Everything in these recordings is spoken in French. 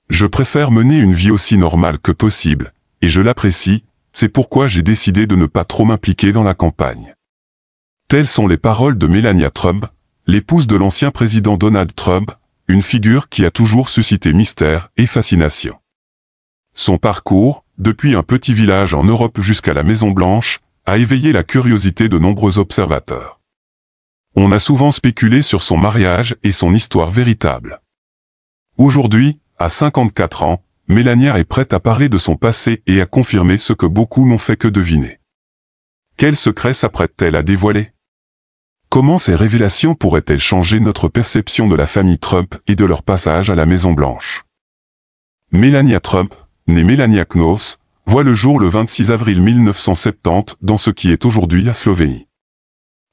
Je préfère mener une vie aussi normale que possible, et je l'apprécie, c'est pourquoi j'ai décidé de ne pas trop m'impliquer dans la campagne. Telles sont les paroles de Melania Trump, l'épouse de l'ancien président Donald Trump, une figure qui a toujours suscité mystère et fascination. Son parcours, depuis un petit village en Europe jusqu'à la Maison-Blanche, a éveillé la curiosité de nombreux observateurs. On a souvent spéculé sur son mariage et son histoire véritable. Aujourd'hui, à 54 ans, Melania est prête à parler de son passé et à confirmer ce que beaucoup n'ont fait que deviner. Quels secrets s'apprête-t-elle à dévoiler? Comment ces révélations pourraient-elles changer notre perception de la famille Trump et de leur passage à la Maison-Blanche? Melania Trump, née Melania Knauss, voit le jour le 26 avril 1970 dans ce qui est aujourd'hui la Slovénie.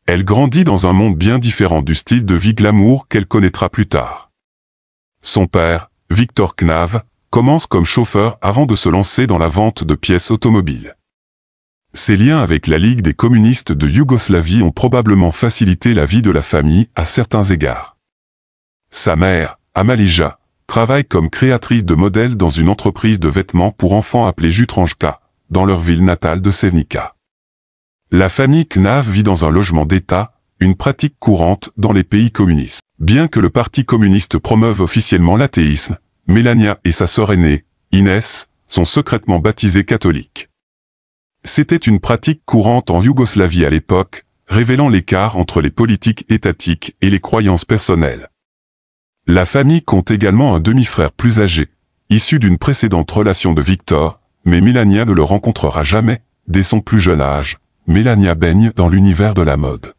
Elle grandit dans un monde bien différent du style de vie glamour qu'elle connaîtra plus tard. Son père, Victor Knav, commence comme chauffeur avant de se lancer dans la vente de pièces automobiles. Ses liens avec la Ligue des communistes de Yougoslavie ont probablement facilité la vie de la famille à certains égards. Sa mère, Amalija, travaille comme créatrice de modèles dans une entreprise de vêtements pour enfants appelée Jutranjka, dans leur ville natale de Sevnica. La famille Knav vit dans un logement d'État, une pratique courante dans les pays communistes. Bien que le Parti communiste promeuve officiellement l'athéisme, Melania et sa sœur aînée, Inès, sont secrètement baptisées catholiques. C'était une pratique courante en Yougoslavie à l'époque, révélant l'écart entre les politiques étatiques et les croyances personnelles. La famille compte également un demi-frère plus âgé, issu d'une précédente relation de Victor, mais Melania ne le rencontrera jamais. Dès son plus jeune âge, Melania baigne dans l'univers de la mode.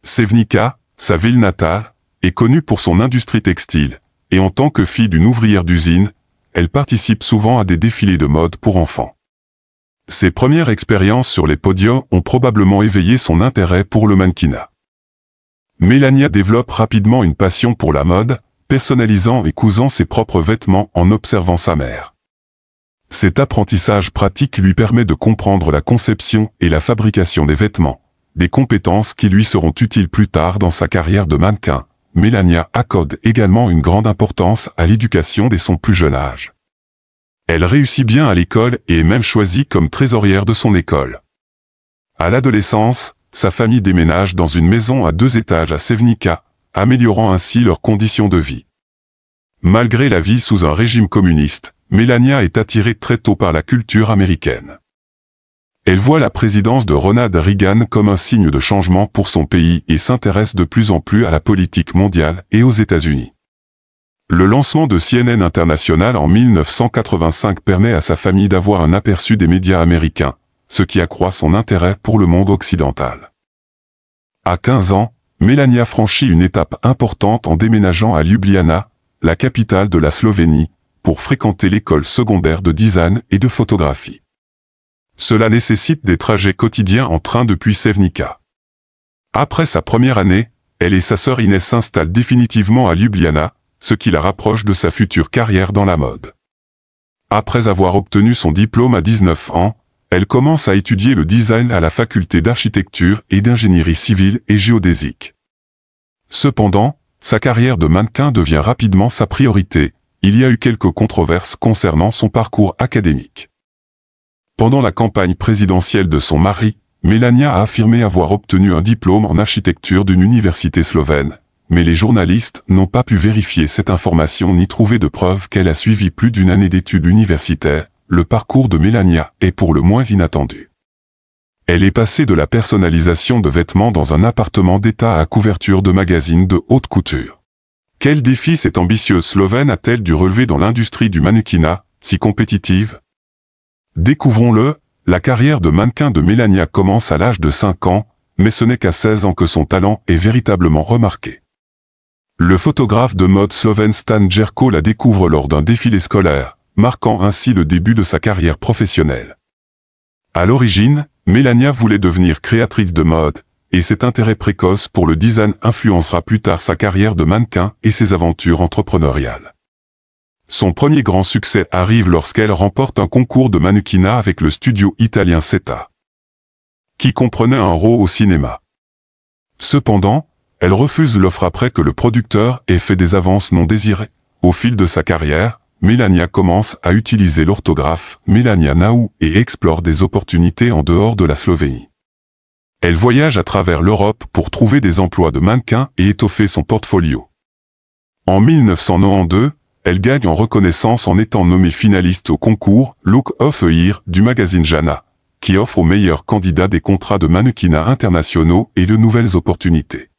Sevnica, sa ville natale, est connue pour son industrie textile, et en tant que fille d'une ouvrière d'usine, elle participe souvent à des défilés de mode pour enfants. Ses premières expériences sur les podiums ont probablement éveillé son intérêt pour le mannequinat. Melania développe rapidement une passion pour la mode, personnalisant et cousant ses propres vêtements en observant sa mère. Cet apprentissage pratique lui permet de comprendre la conception et la fabrication des vêtements, des compétences qui lui seront utiles plus tard dans sa carrière de mannequin. Melania accorde également une grande importance à l'éducation dès son plus jeune âge. Elle réussit bien à l'école et est même choisie comme trésorière de son école. À l'adolescence, sa famille déménage dans une maison à 2 étages à Sevnica, améliorant ainsi leurs conditions de vie. Malgré la vie sous un régime communiste, Melania est attirée très tôt par la culture américaine. Elle voit la présidence de Ronald Reagan comme un signe de changement pour son pays et s'intéresse de plus en plus à la politique mondiale et aux États-Unis. Le lancement de CNN International en 1985 permet à sa famille d'avoir un aperçu des médias américains, ce qui accroît son intérêt pour le monde occidental. À 15 ans, Melania franchit une étape importante en déménageant à Ljubljana, la capitale de la Slovénie, pour fréquenter l'école secondaire de design et de photographie. Cela nécessite des trajets quotidiens en train depuis Sevnica. Après sa première année, elle et sa sœur Inès s'installent définitivement à Ljubljana, ce qui la rapproche de sa future carrière dans la mode. Après avoir obtenu son diplôme à 19 ans, elle commence à étudier le design à la faculté d'architecture et d'ingénierie civile et géodésique. Cependant, sa carrière de mannequin devient rapidement sa priorité. Il y a eu quelques controverses concernant son parcours académique. Pendant la campagne présidentielle de son mari, Melania a affirmé avoir obtenu un diplôme en architecture d'une université slovène, mais les journalistes n'ont pas pu vérifier cette information ni trouver de preuves qu'elle a suivi plus d'une année d'études universitaires. Le parcours de Melania est pour le moins inattendu. Elle est passée de la personnalisation de vêtements dans un appartement d'État à couverture de magazines de haute couture. Quel défi cette ambitieuse Slovène a-t-elle dû relever dans l'industrie du mannequinat, si compétitive? Découvrons-le, la carrière de mannequin de Melania commence à l'âge de 5 ans, mais ce n'est qu'à 16 ans que son talent est véritablement remarqué. Le photographe de mode slovène Stan Jerko la découvre lors d'un défilé scolaire, marquant ainsi le début de sa carrière professionnelle. À l'origine, Melania voulait devenir créatrice de mode, et cet intérêt précoce pour le design influencera plus tard sa carrière de mannequin et ses aventures entrepreneuriales. Son premier grand succès arrive lorsqu'elle remporte un concours de mannequinat avec le studio italien Seta, qui comprenait un rôle au cinéma. Cependant, elle refuse l'offre après que le producteur ait fait des avances non désirées. Au fil de sa carrière, Melania commence à utiliser l'orthographe Melania Now et explore des opportunités en dehors de la Slovénie. Elle voyage à travers l'Europe pour trouver des emplois de mannequin et étoffer son portfolio. En 1992, elle gagne en reconnaissance en étant nommée finaliste au concours Look of the Year du magazine Jana, qui offre aux meilleurs candidats des contrats de mannequinat internationaux et de nouvelles opportunités.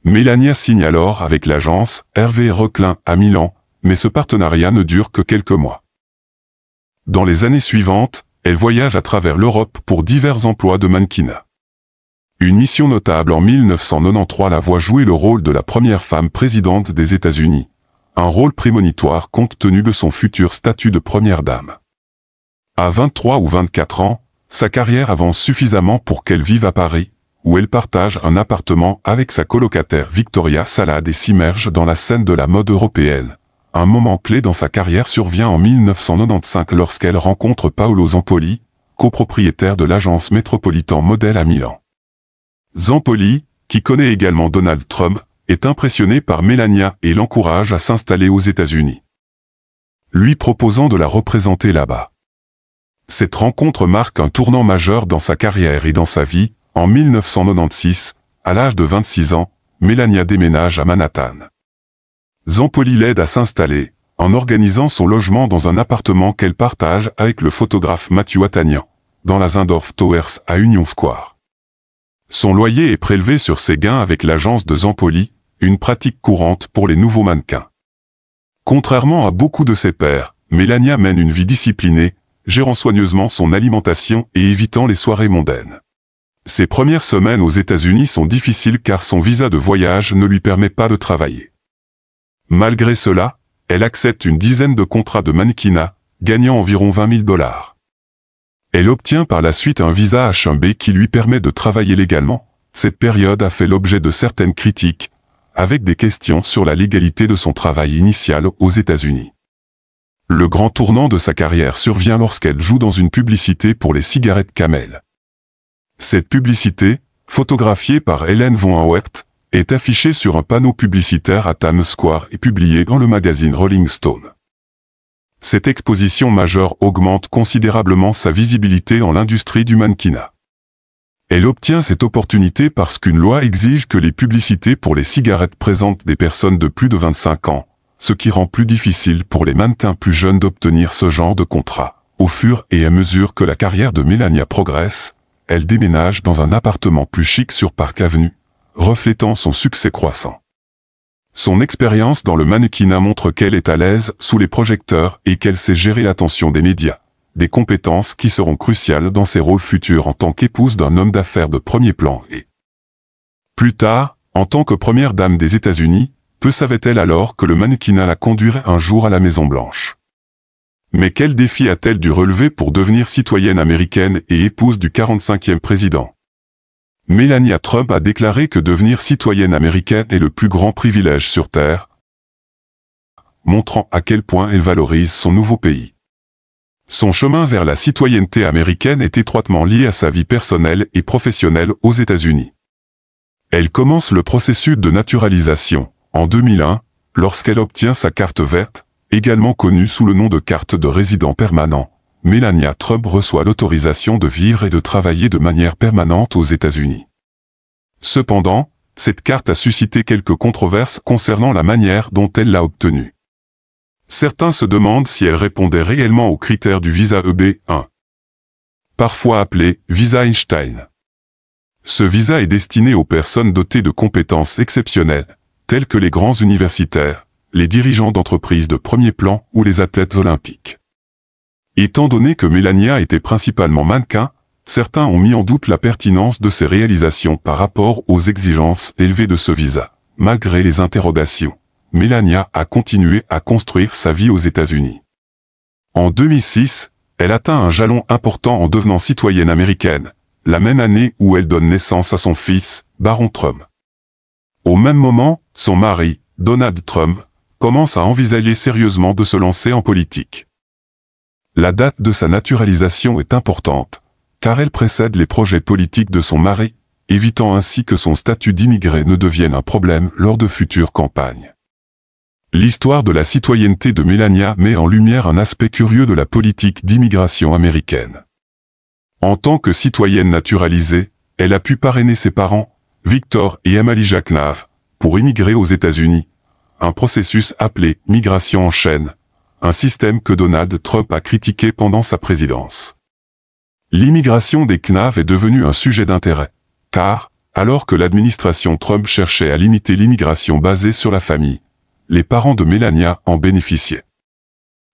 Melania signe alors avec l'agence Hervé Reclin à Milan, mais ce partenariat ne dure que quelques mois. Dans les années suivantes, elle voyage à travers l'Europe pour divers emplois de mannequinat. Une mission notable en 1993 la voit jouer le rôle de la première femme présidente des États-Unis, un rôle prémonitoire compte tenu de son futur statut de première dame. À 23 ou 24 ans, sa carrière avance suffisamment pour qu'elle vive à Paris, où elle partage un appartement avec sa colocataire Victoria Salad et s'immerge dans la scène de la mode européenne. Un moment clé dans sa carrière survient en 1995 lorsqu'elle rencontre Paolo Zampoli, copropriétaire de l'agence Metropolitan Model à Milan. Zampoli, qui connaît également Donald Trump, est impressionné par Melania et l'encourage à s'installer aux États-Unis, lui proposant de la représenter là-bas. Cette rencontre marque un tournant majeur dans sa carrière et dans sa vie. En 1996, à l'âge de 26 ans, Melania déménage à Manhattan. Zampoli l'aide à s'installer, en organisant son logement dans un appartement qu'elle partage avec le photographe Matthew Attanian, dans la Zindorf Towers à Union Square. Son loyer est prélevé sur ses gains avec l'agence de Zampoli, une pratique courante pour les nouveaux mannequins. Contrairement à beaucoup de ses pairs, Melania mène une vie disciplinée, gérant soigneusement son alimentation et évitant les soirées mondaines. Ses premières semaines aux États-Unis sont difficiles car son visa de voyage ne lui permet pas de travailler. Malgré cela, elle accepte une dizaine de contrats de mannequinat, gagnant environ $20 000. Elle obtient par la suite un visa H1B qui lui permet de travailler légalement. Cette période a fait l'objet de certaines critiques, avec des questions sur la légalité de son travail initial aux États-Unis. Le grand tournant de sa carrière survient lorsqu'elle joue dans une publicité pour les cigarettes Camel. Cette publicité, photographiée par Helen von Hauert, est affichée sur un panneau publicitaire à Times Square et publiée dans le magazine Rolling Stone. Cette exposition majeure augmente considérablement sa visibilité dans l'industrie du mannequinat. Elle obtient cette opportunité parce qu'une loi exige que les publicités pour les cigarettes présentent des personnes de plus de 25 ans, ce qui rend plus difficile pour les mannequins plus jeunes d'obtenir ce genre de contrat. Au fur et à mesure que la carrière de Melania progresse, elle déménage dans un appartement plus chic sur Park Avenue, reflétant son succès croissant. Son expérience dans le mannequinat montre qu'elle est à l'aise sous les projecteurs et qu'elle sait gérer l'attention des médias, des compétences qui seront cruciales dans ses rôles futurs en tant qu'épouse d'un homme d'affaires de premier plan et, plus tard, en tant que première dame des États-Unis, peu savait-elle alors que le mannequinat la conduirait un jour à la Maison-Blanche. Mais quel défi a-t-elle dû relever pour devenir citoyenne américaine et épouse du 45e président? Melania Trump a déclaré que devenir citoyenne américaine est le plus grand privilège sur Terre, montrant à quel point elle valorise son nouveau pays. Son chemin vers la citoyenneté américaine est étroitement lié à sa vie personnelle et professionnelle aux États-Unis. Elle commence le processus de naturalisation, en 2001, lorsqu'elle obtient sa carte verte, également connue sous le nom de carte de résident permanent. Melania Trump reçoit l'autorisation de vivre et de travailler de manière permanente aux États-Unis. Cependant, cette carte a suscité quelques controverses concernant la manière dont elle l'a obtenue. Certains se demandent si elle répondait réellement aux critères du visa EB-1, parfois appelé visa Einstein. Ce visa est destiné aux personnes dotées de compétences exceptionnelles, telles que les grands universitaires, les dirigeants d'entreprises de premier plan ou les athlètes olympiques. Étant donné que Melania était principalement mannequin, certains ont mis en doute la pertinence de ses réalisations par rapport aux exigences élevées de ce visa. Malgré les interrogations, Melania a continué à construire sa vie aux États-Unis. En 2006, elle atteint un jalon important en devenant citoyenne américaine, la même année où elle donne naissance à son fils, Baron Trump. Au même moment, son mari, Donald Trump, commence à envisager sérieusement de se lancer en politique. La date de sa naturalisation est importante, car elle précède les projets politiques de son mari, évitant ainsi que son statut d'immigré ne devienne un problème lors de futures campagnes. L'histoire de la citoyenneté de Melania met en lumière un aspect curieux de la politique d'immigration américaine. En tant que citoyenne naturalisée, elle a pu parrainer ses parents, Victor et Amalijah Knave, pour immigrer aux États-Unis, un processus appelé « migration en chaîne », un système que Donald Trump a critiqué pendant sa présidence. L'immigration des Knave est devenue un sujet d'intérêt, car, alors que l'administration Trump cherchait à limiter l'immigration basée sur la famille, les parents de Melania en bénéficiaient.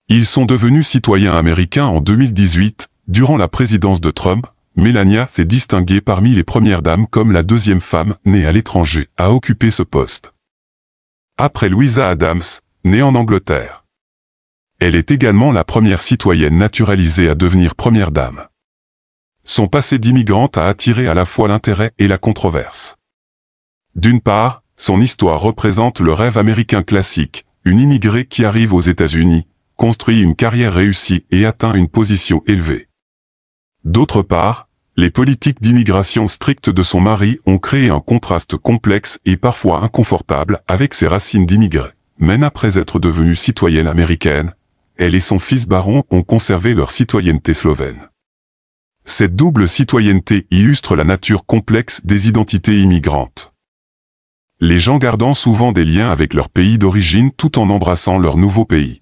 Ils sont devenus citoyens américains en 2018, durant la présidence de Trump. Melania s'est distinguée parmi les premières dames comme la deuxième femme née à l'étranger à occuper ce poste. Après Louisa Adams, née en Angleterre. Elle est également la première citoyenne naturalisée à devenir première dame. Son passé d'immigrante a attiré à la fois l'intérêt et la controverse. D'une part, son histoire représente le rêve américain classique, une immigrée qui arrive aux États-Unis, construit une carrière réussie et atteint une position élevée. D'autre part, les politiques d'immigration strictes de son mari ont créé un contraste complexe et parfois inconfortable avec ses racines d'immigrés. Même après être devenue citoyenne américaine, elle et son fils baron ont conservé leur citoyenneté slovène. Cette double citoyenneté illustre la nature complexe des identités immigrantes. Les gens gardant souvent des liens avec leur pays d'origine tout en embrassant leur nouveau pays.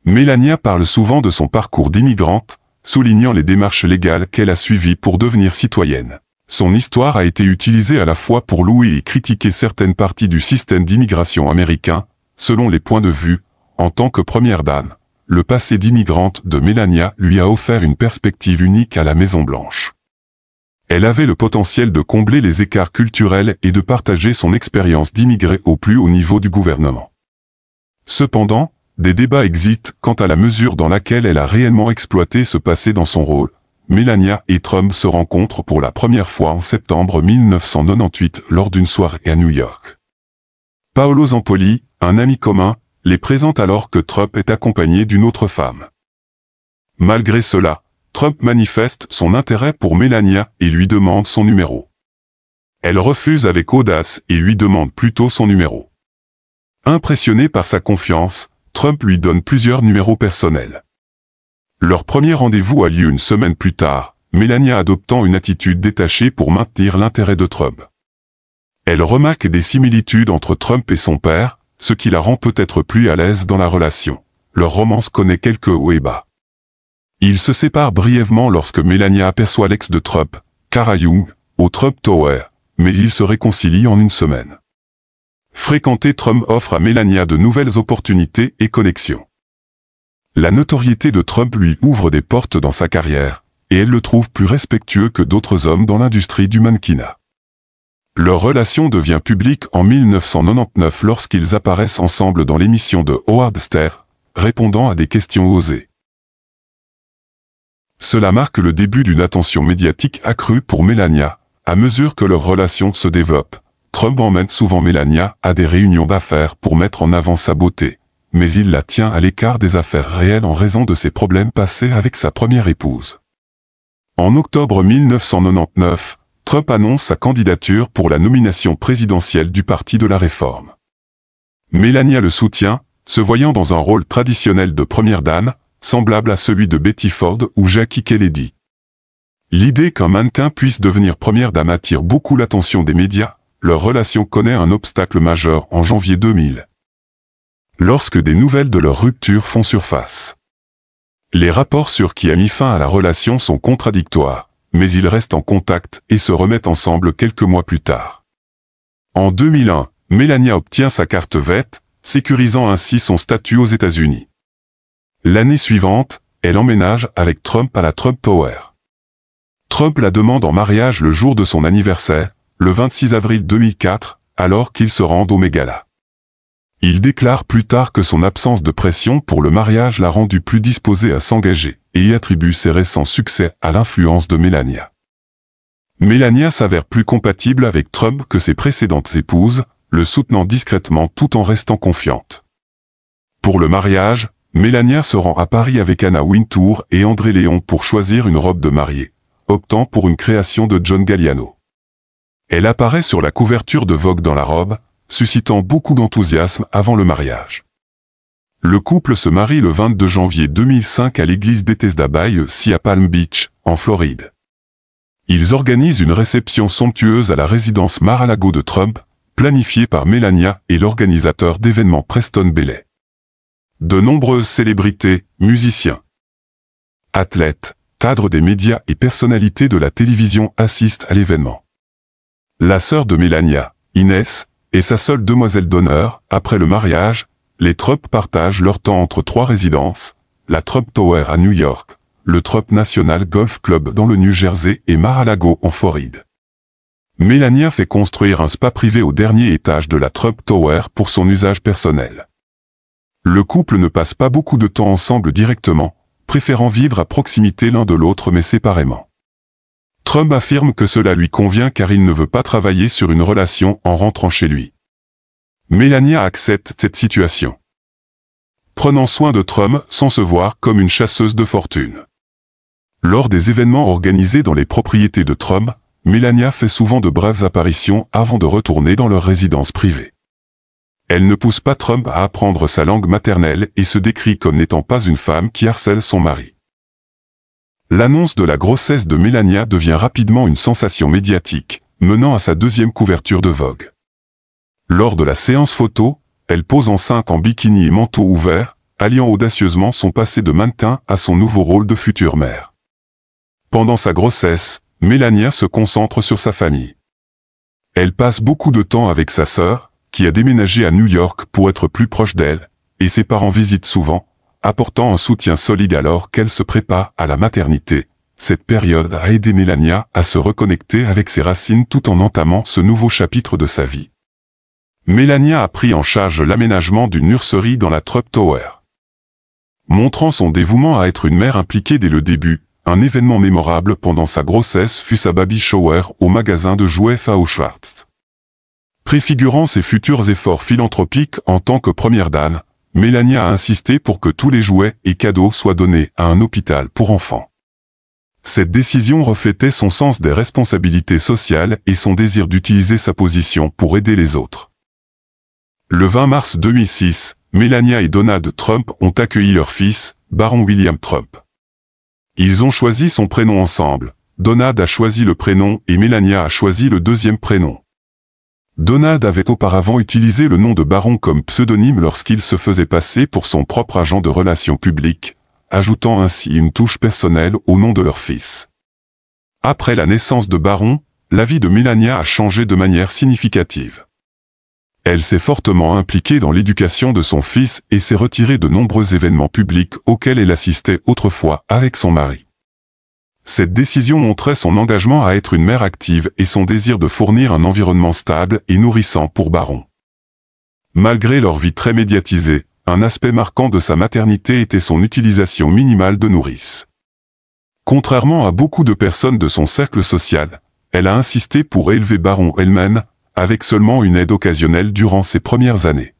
Melania parle souvent de son parcours d'immigrante, soulignant les démarches légales qu'elle a suivies pour devenir citoyenne. Son histoire a été utilisée à la fois pour louer et critiquer certaines parties du système d'immigration américain, selon les points de vue. En tant que première dame, le passé d'immigrante de Melania lui a offert une perspective unique à la Maison-Blanche. Elle avait le potentiel de combler les écarts culturels et de partager son expérience d'immigré au plus haut niveau du gouvernement. Cependant, des débats existent quant à la mesure dans laquelle elle a réellement exploité ce passé dans son rôle. Melania et Trump se rencontrent pour la première fois en septembre 1998 lors d'une soirée à New York. Paolo Zampoli, un ami commun, les présente alors que Trump est accompagné d'une autre femme. Malgré cela, Trump manifeste son intérêt pour Melania et lui demande son numéro. Elle refuse avec audace et lui demande plutôt son numéro. Impressionné par sa confiance, Trump lui donne plusieurs numéros personnels. Leur premier rendez-vous a lieu une semaine plus tard, Melania adoptant une attitude détachée pour maintenir l'intérêt de Trump. Elle remarque des similitudes entre Trump et son père, ce qui la rend peut-être plus à l'aise dans la relation. Leur romance connaît quelques hauts et bas. Ils se séparent brièvement lorsque Melania aperçoit l'ex de Trump, Kara Young, au Trump Tower, mais ils se réconcilient en une semaine. Fréquenter Trump offre à Melania de nouvelles opportunités et connexions. La notoriété de Trump lui ouvre des portes dans sa carrière, et elle le trouve plus respectueux que d'autres hommes dans l'industrie du mannequinat. Leur relation devient publique en 1999 lorsqu'ils apparaissent ensemble dans l'émission de Howard Stern, répondant à des questions osées. Cela marque le début d'une attention médiatique accrue pour Melania, à mesure que leur relation se développe. Trump emmène souvent Melania à des réunions d'affaires pour mettre en avant sa beauté, mais il la tient à l'écart des affaires réelles en raison de ses problèmes passés avec sa première épouse. En octobre 1999, Trump annonce sa candidature pour la nomination présidentielle du Parti de la Réforme. Melania le soutient, se voyant dans un rôle traditionnel de première dame, semblable à celui de Betty Ford ou Jackie Kennedy. L'idée qu'un mannequin puisse devenir première dame attire beaucoup l'attention des médias. Leur relation connaît un obstacle majeur en janvier 2000. Lorsque des nouvelles de leur rupture font surface. Les rapports sur qui a mis fin à la relation sont contradictoires, mais ils restent en contact et se remettent ensemble quelques mois plus tard. En 2001, Melania obtient sa carte verte, sécurisant ainsi son statut aux États-Unis. L'année suivante, elle emménage avec Trump à la Trump Tower. Trump la demande en mariage le jour de son anniversaire, le 26 avril 2004, alors qu'ils se rendent au Met-Gala. Il déclare plus tard que son absence de pression pour le mariage l'a rendu plus disposé à s'engager, et y attribue ses récents succès à l'influence de Melania. Melania s'avère plus compatible avec Trump que ses précédentes épouses, le soutenant discrètement tout en restant confiante. Pour le mariage, Melania se rend à Paris avec Anna Wintour et André Léon pour choisir une robe de mariée, optant pour une création de John Galliano. Elle apparaît sur la couverture de Vogue dans la robe, suscitant beaucoup d'enthousiasme avant le mariage. Le couple se marie le 22 janvier 2005 à l'église Bethesda by the Sea à Palm Beach, en Floride. Ils organisent une réception somptueuse à la résidence Mar-a-Lago de Trump, planifiée par Melania et l'organisateur d'événements Preston Bailey. De nombreuses célébrités, musiciens, athlètes, cadres des médias et personnalités de la télévision assistent à l'événement. La sœur de Melania, Inès, est sa seule demoiselle d'honneur. Après le mariage, les Trump partagent leur temps entre trois résidences, la Trump Tower à New York, le Trump National Golf Club dans le New Jersey et Mar-a-Lago en Floride. Melania fait construire un spa privé au dernier étage de la Trump Tower pour son usage personnel. Le couple ne passe pas beaucoup de temps ensemble directement, préférant vivre à proximité l'un de l'autre mais séparément. Trump affirme que cela lui convient car il ne veut pas travailler sur une relation en rentrant chez lui. Melania accepte cette situation, prenant soin de Trump sans se voir comme une chasseuse de fortune. Lors des événements organisés dans les propriétés de Trump, Melania fait souvent de brèves apparitions avant de retourner dans leur résidence privée. Elle ne pousse pas Trump à apprendre sa langue maternelle et se décrit comme n'étant pas une femme qui harcèle son mari. L'annonce de la grossesse de Melania devient rapidement une sensation médiatique, menant à sa deuxième couverture de Vogue. Lors de la séance photo, elle pose enceinte en bikini et manteau ouvert, alliant audacieusement son passé de mannequin à son nouveau rôle de future mère. Pendant sa grossesse, Melania se concentre sur sa famille. Elle passe beaucoup de temps avec sa sœur, qui a déménagé à New York pour être plus proche d'elle, et ses parents visitent souvent, apportant un soutien solide alors qu'elle se prépare à la maternité. Cette période a aidé Melania à se reconnecter avec ses racines tout en entamant ce nouveau chapitre de sa vie. Melania a pris en charge l'aménagement d'une nurserie dans la Trump Tower. Montrant son dévouement à être une mère impliquée dès le début, un événement mémorable pendant sa grossesse fut sa baby shower au magasin de jouets F.A.O. Schwarz. Préfigurant ses futurs efforts philanthropiques en tant que première dame, Melania a insisté pour que tous les jouets et cadeaux soient donnés à un hôpital pour enfants. Cette décision reflétait son sens des responsabilités sociales et son désir d'utiliser sa position pour aider les autres. Le 20 mars 2006, Melania et Donald Trump ont accueilli leur fils, Baron William Trump. Ils ont choisi son prénom ensemble. Donald a choisi le prénom et Melania a choisi le deuxième prénom. Donald avait auparavant utilisé le nom de Baron comme pseudonyme lorsqu'il se faisait passer pour son propre agent de relations publiques, ajoutant ainsi une touche personnelle au nom de leur fils. Après la naissance de Baron, la vie de Melania a changé de manière significative. Elle s'est fortement impliquée dans l'éducation de son fils et s'est retirée de nombreux événements publics auxquels elle assistait autrefois avec son mari. Cette décision montrait son engagement à être une mère active et son désir de fournir un environnement stable et nourrissant pour Baron. Malgré leur vie très médiatisée, un aspect marquant de sa maternité était son utilisation minimale de nourrice. Contrairement à beaucoup de personnes de son cercle social, elle a insisté pour élever Baron elle-même, avec seulement une aide occasionnelle durant ses premières années.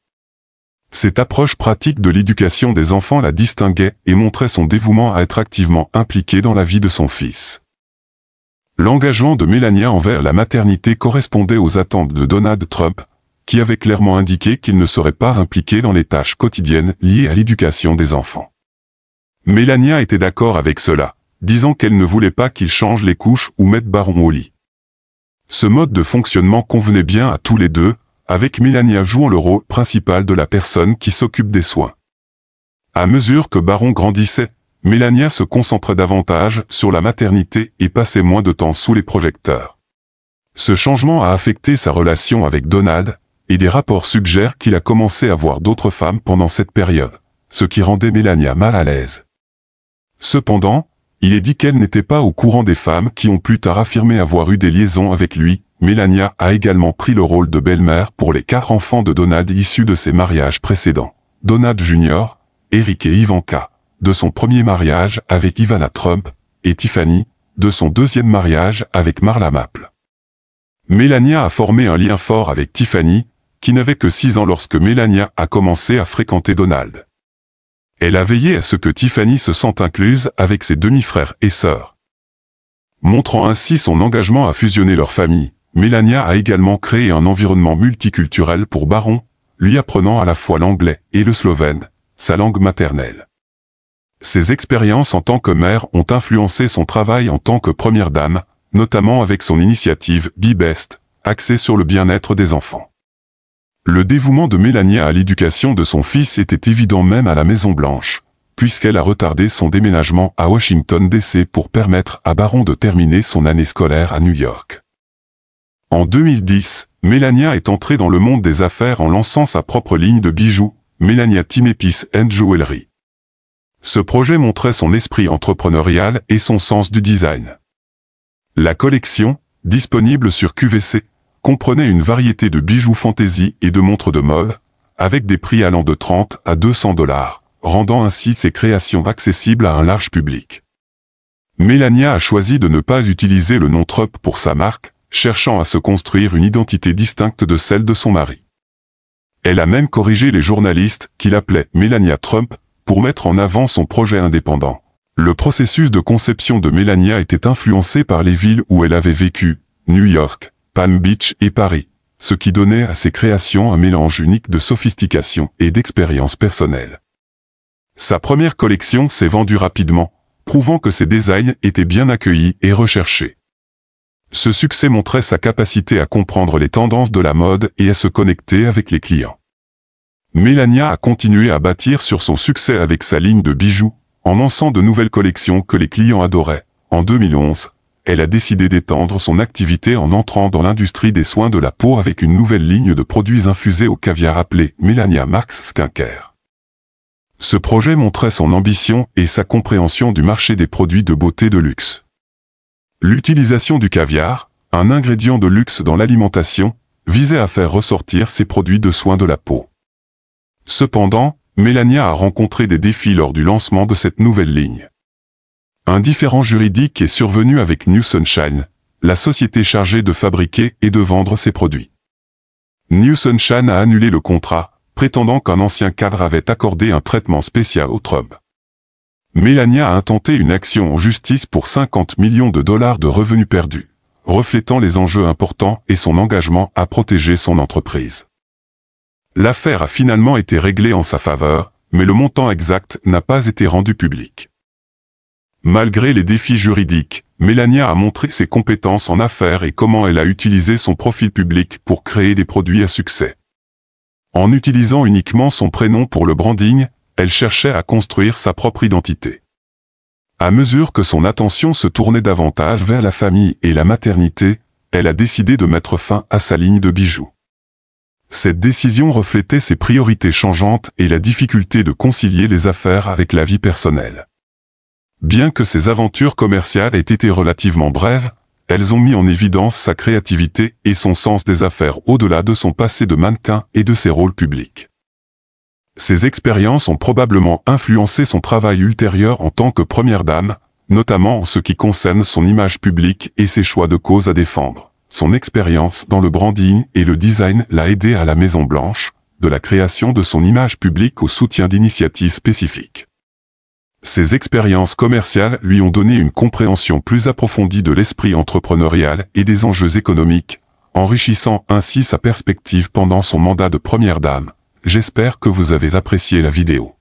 Cette approche pratique de l'éducation des enfants la distinguait et montrait son dévouement à être activement impliquée dans la vie de son fils. L'engagement de Melania envers la maternité correspondait aux attentes de Donald Trump, qui avait clairement indiqué qu'il ne serait pas impliqué dans les tâches quotidiennes liées à l'éducation des enfants. Melania était d'accord avec cela, disant qu'elle ne voulait pas qu'il change les couches ou mette Baron au lit. Ce mode de fonctionnement convenait bien à tous les deux, avec Melania jouant le rôle principal de la personne qui s'occupe des soins. À mesure que Baron grandissait, Melania se concentrait davantage sur la maternité et passait moins de temps sous les projecteurs. Ce changement a affecté sa relation avec Donald, et des rapports suggèrent qu'il a commencé à voir d'autres femmes pendant cette période, ce qui rendait Melania mal à l'aise. Cependant, il est dit qu'elle n'était pas au courant des femmes qui ont plus tard affirmé avoir eu des liaisons avec lui. Melania a également pris le rôle de belle-mère pour les 4 enfants de Donald issus de ses mariages précédents. Donald Jr., Eric et Ivanka, de son premier mariage avec Ivana Trump, et Tiffany, de son deuxième mariage avec Marla Maple. Melania a formé un lien fort avec Tiffany, qui n'avait que 6 ans lorsque Melania a commencé à fréquenter Donald. Elle a veillé à ce que Tiffany se sente incluse avec ses demi-frères et sœurs. Montrant ainsi son engagement à fusionner leurs familles, Melania a également créé un environnement multiculturel pour Baron, lui apprenant à la fois l'anglais et le slovène, sa langue maternelle. Ses expériences en tant que mère ont influencé son travail en tant que première dame, notamment avec son initiative Be Best, axée sur le bien-être des enfants. Le dévouement de Melania à l'éducation de son fils était évident même à la Maison-Blanche, puisqu'elle a retardé son déménagement à Washington DC pour permettre à Baron de terminer son année scolaire à New York. En 2010, Melania est entrée dans le monde des affaires en lançant sa propre ligne de bijoux, Melania Timepiece & Jewelry. Ce projet montrait son esprit entrepreneurial et son sens du design. La collection, disponible sur QVC, comprenait une variété de bijoux fantaisie et de montres de mode, avec des prix allant de 30 à 200 $, rendant ainsi ses créations accessibles à un large public. Melania a choisi de ne pas utiliser le nom Trump pour sa marque, cherchant à se construire une identité distincte de celle de son mari. Elle a même corrigé les journalistes qui l'appelaient Melania Trump pour mettre en avant son projet indépendant. Le processus de conception de Melania était influencé par les villes où elle avait vécu, New York, Palm Beach et Paris, ce qui donnait à ses créations un mélange unique de sophistication et d'expérience personnelle. Sa première collection s'est vendue rapidement, prouvant que ses designs étaient bien accueillis et recherchés. Ce succès montrait sa capacité à comprendre les tendances de la mode et à se connecter avec les clients. Melania a continué à bâtir sur son succès avec sa ligne de bijoux, en lançant de nouvelles collections que les clients adoraient. En 2011, elle a décidé d'étendre son activité en entrant dans l'industrie des soins de la peau avec une nouvelle ligne de produits infusés au caviar appelée Melania Max Skincare. Ce projet montrait son ambition et sa compréhension du marché des produits de beauté de luxe. L'utilisation du caviar, un ingrédient de luxe dans l'alimentation, visait à faire ressortir ces produits de soins de la peau. Cependant, Melania a rencontré des défis lors du lancement de cette nouvelle ligne. Un différend juridique est survenu avec New Sunshine, la société chargée de fabriquer et de vendre ces produits. New Sunshine a annulé le contrat, prétendant qu'un ancien cadre avait accordé un traitement spécial au Trump. Melania a intenté une action en justice pour 50 millions de dollars de revenus perdus, reflétant les enjeux importants et son engagement à protéger son entreprise. L'affaire a finalement été réglée en sa faveur, mais le montant exact n'a pas été rendu public. Malgré les défis juridiques, Melania a montré ses compétences en affaires et comment elle a utilisé son profil public pour créer des produits à succès. En utilisant uniquement son prénom pour le branding, elle cherchait à construire sa propre identité. À mesure que son attention se tournait davantage vers la famille et la maternité, elle a décidé de mettre fin à sa ligne de bijoux. Cette décision reflétait ses priorités changeantes et la difficulté de concilier les affaires avec la vie personnelle. Bien que ses aventures commerciales aient été relativement brèves, elles ont mis en évidence sa créativité et son sens des affaires au-delà de son passé de mannequin et de ses rôles publics. Ces expériences ont probablement influencé son travail ultérieur en tant que première dame, notamment en ce qui concerne son image publique et ses choix de cause à défendre. Son expérience dans le branding et le design l'a aidé à la Maison-Blanche, de la création de son image publique au soutien d'initiatives spécifiques. Ces expériences commerciales lui ont donné une compréhension plus approfondie de l'esprit entrepreneurial et des enjeux économiques, enrichissant ainsi sa perspective pendant son mandat de première dame. J'espère que vous avez apprécié la vidéo.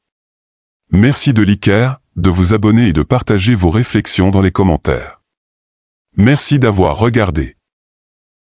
Merci de liker, de vous abonner et de partager vos réflexions dans les commentaires. Merci d'avoir regardé.